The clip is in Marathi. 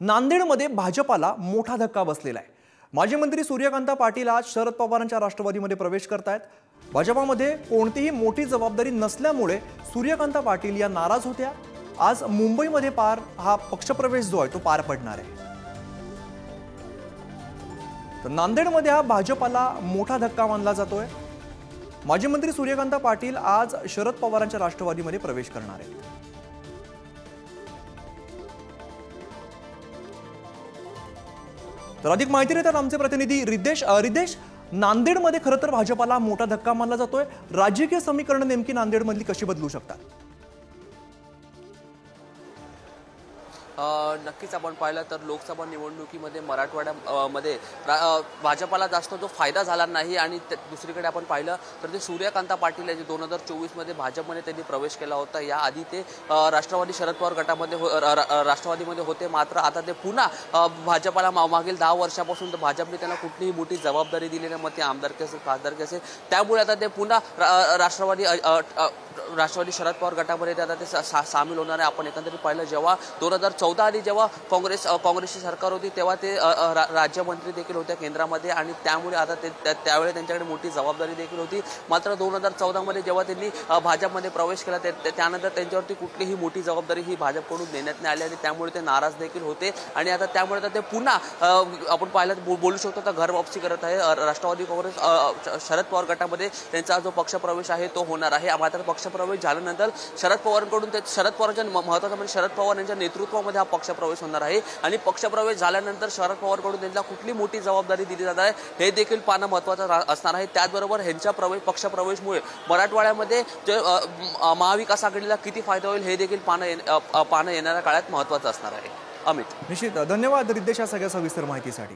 नांदेडमध्ये भाजपाला मोठा धक्का बसलेला आहे। माजी मंत्री सूर्यकांत पाटील आज शरद पवारांच्या राष्ट्रवादीमध्ये प्रवेश करतायत। भाजपामध्ये कोणतीही मोठी जबाबदारी नसल्यामुळे सूर्यकांत पाटील या नाराज होत्या। आज मुंबईमध्ये हा पक्षप्रवेश जो आहे तो पार पडणार आहे। तर नांदेडमध्ये हा भाजपाला मोठा धक्का मानला जातोय। माजी मंत्री सूर्यकांत पाटील आज शरद पवारांच्या राष्ट्रवादीमध्ये प्रवेश करणार आहेत। तर अधिक माहिती देतात आमचे प्रतिनिधी रिदेश। नांदेडमध्ये खरं तर भाजपाला मोठा धक्का मानला जातोय। राजकीय समीकरण नेमकी नांदेडमधली कशी बदलू शकतात? नक्कीच आपण पाहिलं तर लोकसभा निवडणुकीमध्ये मराठवाड्यामध्ये भाजपाला जास्त जो फायदा झाला नाही आणि दुसरीकडे आपण पाहिलं तर ते सूर्यकांत पाटील जे 2024 मध्ये भाजपमध्ये त्यांनी प्रवेश केला होता। या आधी ते राष्ट्रवादी शरद पवार गटामध्ये राष्ट्रवादीमध्ये होते, मात्र आता ते पुन्हा भाजपाला मागील 10 वर्षापासून तर भाजपने त्यांना कुठलीही मोठी जबाबदारी दिलेली नाही, मग ते आमदारकी असेल खासदारकी असेल, त्यामुळे आता ते पुन्हा राष्ट्रवादी शरद पवार गटामध्ये आता ते सामील होणार आहे। आपण एकंदरीत पाहिलं जेव्हा 2014 आधी जेव्हा काँग्रेसची सरकार होती तेव्हा ते राज्यमंत्री देखील होते केंद्रामध्ये आणि त्यामुळे आता त्यावेळी त्यांच्याकडे मोठी जबाबदारी देखील होती। मात्र 2014 मध्ये जेव्हा त्यांनी भाजपमध्ये प्रवेश केला त्यानंतर त्यांच्यावरती कुठलीही मोठी जबाबदारी ही भाजपकडून देण्यात नाही आली आणि त्यामुळे ते नाराज देखील होते आणि आता त्यामुळे आता ते पुन्हा आपण पाहिलं बोलू शकतो तर घर वापसी करत आहे। राष्ट्रवादी काँग्रेस शरद पवार गटामध्ये त्यांचा जो पक्षप्रवेश आहे तो होणार आहे। मात्र पक्षप्रवेश झाल्यानंतर शरद पवारांच्या महत्त्वाचं म्हणजे शरद पवार यांच्या नेतृत्वामध्ये हा पक्षप्रवेश होणार आहे आणि पक्षप्रवेश झाल्यानंतर शरद पवारकडून त्यांना कुठली मोठी जबाबदारी दिली जात आहे हे देखील पाहणं महत्त्वाचं असणार आहे। त्याचबरोबर ह्यांच्या पक्षप्रवेशमुळे मराठवाड्यामध्ये महाविकास आघाडीला किती फायदा होईल हे देखील पाहणं येणाऱ्या काळात महत्त्वाचं असणार आहे। अमित, निश्चित धन्यवाद रिदेश या सगळ्या सविस्तर माहितीसाठी।